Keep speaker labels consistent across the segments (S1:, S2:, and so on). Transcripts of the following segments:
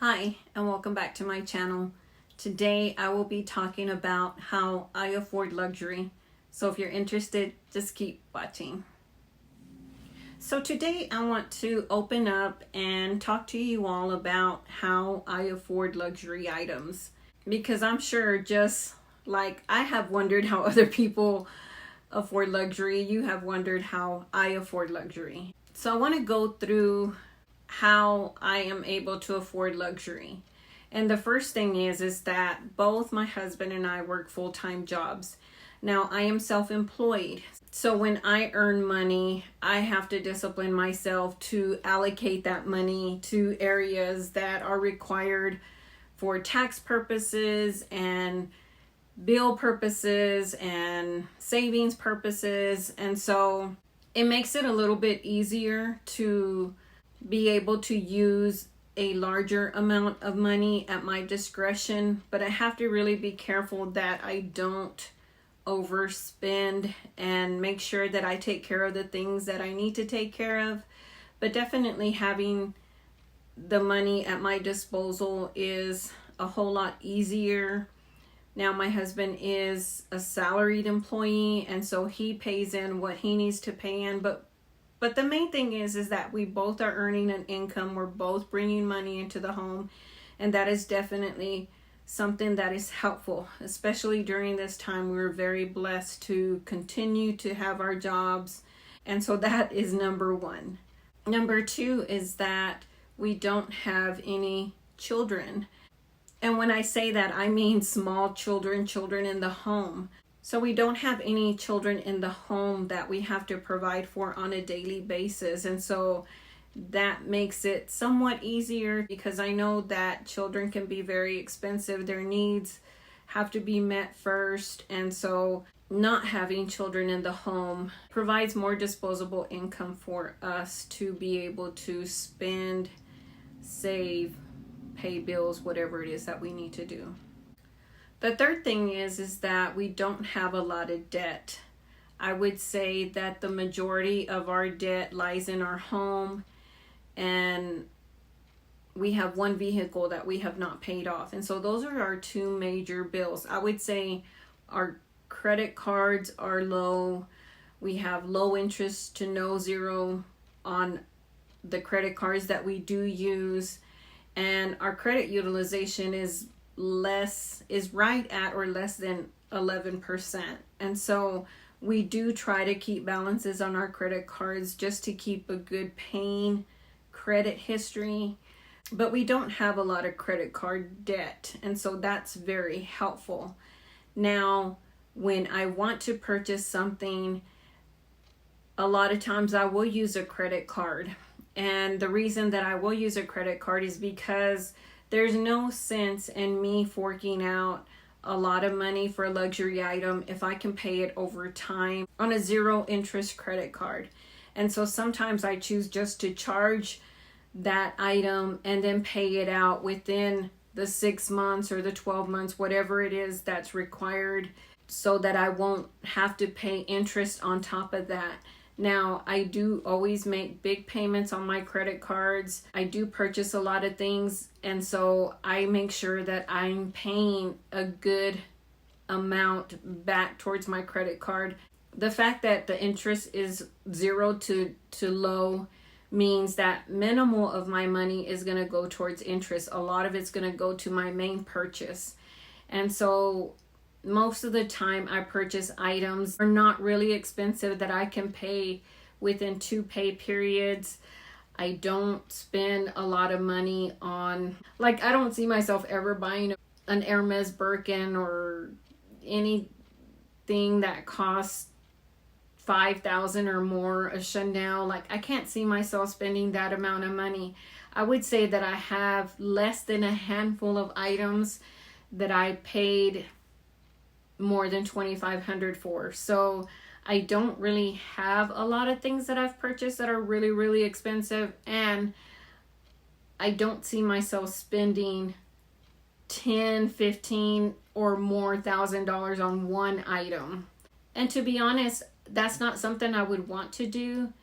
S1: Hi, and welcome back to my channel. Today I will be talking about how I afford luxury. So if you're interested, just keep watching. So today I want to open up and talk to you all about how I afford luxury items. Because I'm sure just like I have wondered how other people afford luxury, you have wondered how I afford luxury. So I want to go through how I am able to afford luxury. And the first thing is that both my husband and I work full-time jobs. Now I am self-employed. So when I earn money, I have to discipline myself to allocate that money to areas that are required for tax purposes and bill purposes and savings purposes. And so it makes it a little bit easier to be able to use a larger amount of money at my discretion, but I have to really be careful that I don't overspend and make sure that I take care of the things that I need to take care of. But definitely having the money at my disposal is a whole lot easier. Now my husband is a salaried employee, and so he pays in what he needs to pay in, but the main thing is that we both are earning an income. We're both bringing money into the home. And that is definitely something that is helpful, especially during this time. We're very blessed to continue to have our jobs. And so that is number one. Number two is that we don't have any children. And when I say that, I mean small children in the home. So we don't have any children in the home that we have to provide for on a daily basis. And so that makes it somewhat easier, because I know that children can be very expensive. Their needs have to be met first. And so not having children in the home provides more disposable income for us to be able to spend, save, pay bills, whatever it is that we need to do. The third thing is that we don't have a lot of debt. I would say that the majority of our debt lies in our home, and we have one vehicle that we have not paid off. And so those are our two major bills. I would say our credit cards are low. We have low interest to no zero on the credit cards that we do use. And our credit utilization is right at or less than 11%. And so we do try to keep balances on our credit cards just to keep a good paying credit history. But we don't have a lot of credit card debt, and so that's very helpful. Now, when I want to purchase something, a lot of times I will use a credit card. And the reason that I will use a credit card is because there's no sense in me forking out a lot of money for a luxury item if I can pay it over time on a zero interest credit card. And so sometimes I choose just to charge that item and then pay it out within the 6 months or the 12 months, whatever it is that's required, so that I won't have to pay interest on top of that. Now, I do always make big payments on my credit cards. I do purchase a lot of things, and so I make sure that I'm paying a good amount back towards my credit card. The fact that the interest is zero to low means that minimal of my money is going to go towards interest. A lot of it's going to go to my main purchase. And so most of the time I purchase items are not really expensive that I can pay within 2 pay periods. I don't spend a lot of money on, like, I don't see myself ever buying an Hermes Birkin or anything that costs $5,000 or more, a Chanel. Like, I can't see myself spending that amount of money. I would say that I have less than a handful of items that I paid more than $2,500 for. So I don't really have a lot of things that I've purchased that are really, really expensive, and I don't see myself spending $10, $15 or more $1,000 on one item. And to be honest, that's not something I would want to do.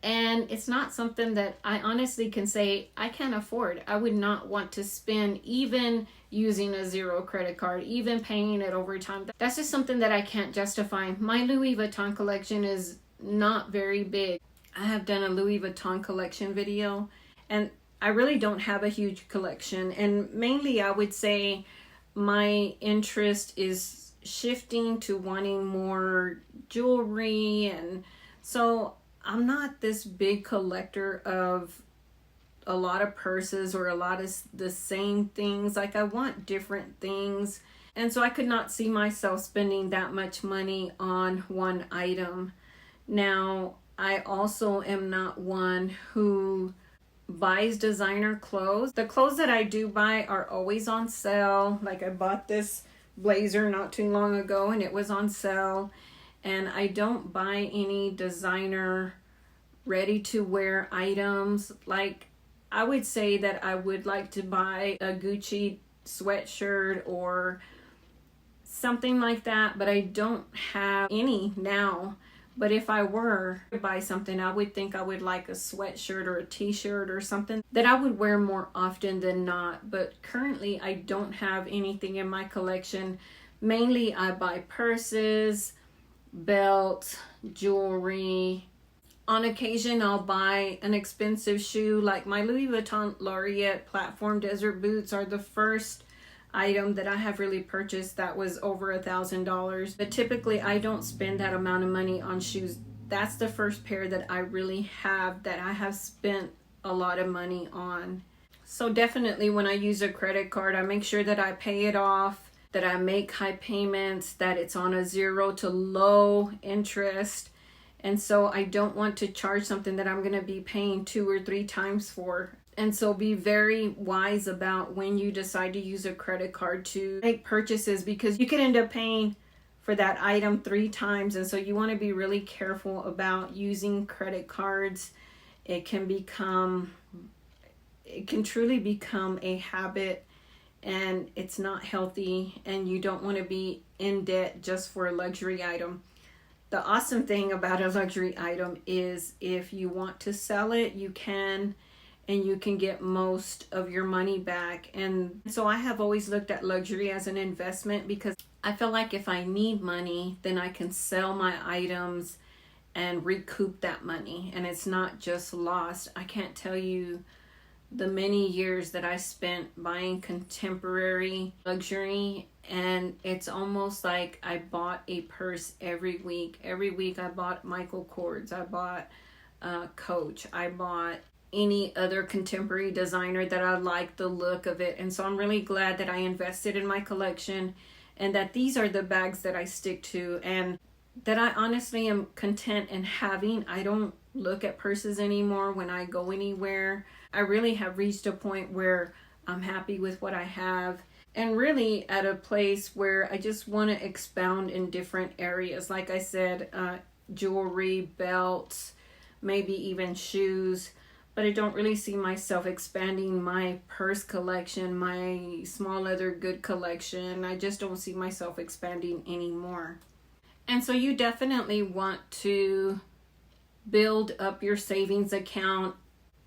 S1: And it's not something that I honestly can say I can't afford. I would not want to spend even using a zero credit card, even paying it over time. That's just something that I can't justify. My Louis Vuitton collection is not very big. I have done a Louis Vuitton collection video, and I really don't have a huge collection. And mainly I would say my interest is shifting to wanting more jewelry, and so I'm not this big collector of a lot of purses or a lot of the same things. Like, I want different things. And so I could not see myself spending that much money on one item. Now, I also am not one who buys designer clothes. The clothes that I do buy are always on sale. Like, I bought this blazer not too long ago and it was on sale. And I don't buy any designer ready to wear items. Like, I would say that I would like to buy a Gucci sweatshirt or something like that, but I don't have any now. But if I were to buy something, I would think I would like a sweatshirt or a t-shirt or something that I would wear more often than not. But currently I don't have anything in my collection. Mainly I buy purses, belts, jewelry. On occasion I'll buy an expensive shoe, like my Louis Vuitton Lariat platform desert boots are the first item that I have really purchased that was over $1,000. But typically I don't spend that amount of money on shoes. That's the first pair that I really have that I have spent a lot of money on. So definitely when I use a credit card, I make sure that I pay it off, that I make high payments, that it's on a 0 to low interest. And so I don't want to charge something that I'm going to be paying 2 or 3 times for. And so be very wise about when you decide to use a credit card to make purchases, because you could end up paying for that item 3 times. And so you want to be really careful about using credit cards. It can truly become a habit, and it's not healthy, and you don't want to be in debt just for a luxury item. The awesome thing about a luxury item is if you want to sell it, you can, and you can get most of your money back. And so I have always looked at luxury as an investment, because I feel like if I need money, then I can sell my items and recoup that money, and it's not just lost. I can't tell you the many years that I spent buying contemporary luxury, and it's almost like I bought a purse every week. Every week I bought Michael Kors, I bought Coach, I bought any other contemporary designer that I like the look of it. And so I'm really glad that I invested in my collection, and that these are the bags that I stick to, and that I honestly am content in having. I don't look at purses anymore when I go anywhere. I really have reached a point where I'm happy with what I have, and really at a place where I just want to expound in different areas. Like I said, jewelry, belts, maybe even shoes. But I don't really see myself expanding my purse collection, my small leather good collection. I just don't see myself expanding anymore. And so you definitely want to build up your savings account.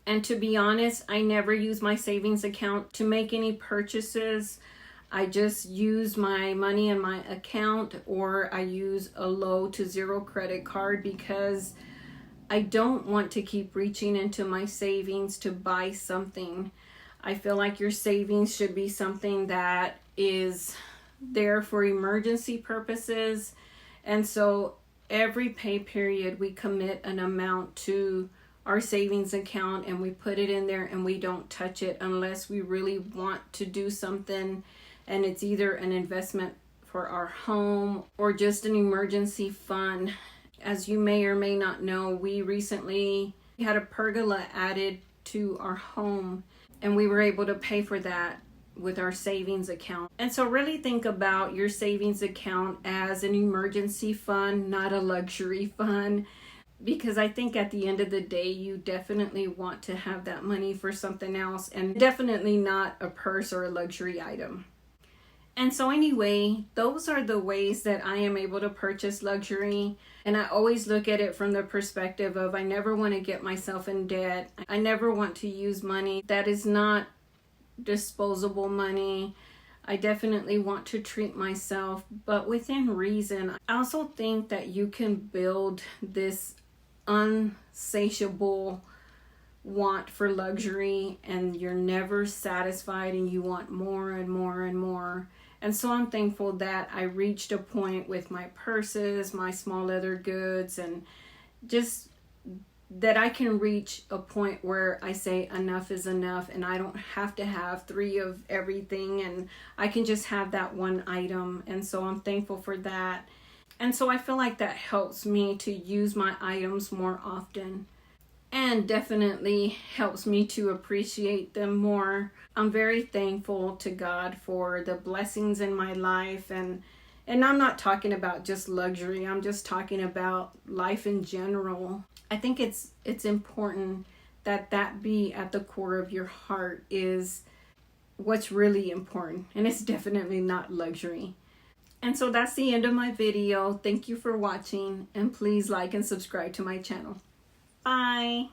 S1: And to be honest, I never use my savings account to make any purchases. I just use my money in my account, or I use a low to 0 credit card, because I don't want to keep reaching into my savings to buy something. I feel like your savings should be something that is there for emergency purposes. And so every pay period we commit an amount to our savings account, and we put it in there, and we don't touch it unless we really want to do something, and it's either an investment for our home or just an emergency fund. As you may or may not know, we recently had a pergola added to our home, and we were able to pay for that with our savings account. And so really think about your savings account as an emergency fund, not a luxury fund, because I think at the end of the day, you definitely want to have that money for something else, and definitely not a purse or a luxury item. And so anyway, those are the ways that I am able to purchase luxury. And I always look at it from the perspective of I never want to get myself in debt. I never want to use money that is not disposable money. I definitely want to treat myself, but within reason. I also think that you can build this unsatiable want for luxury and you're never satisfied and you want more and more and more. And so I'm thankful that I reached a point with my purses, my small leather goods, and just that I can reach a point where I say enough is enough and I don't have to have 3 of everything and I can just have that one item. And so I'm thankful for that. And so I feel like that helps me to use my items more often and definitely helps me to appreciate them more. I'm very thankful to God for the blessings in my life, and I'm not talking about just luxury. I'm just talking about life in general. I think it's important that that be at the core of your heart is what's really important, and it's definitely not luxury. And so that's the end of my video. Thank you for watching, and please like and subscribe to my channel. Bye.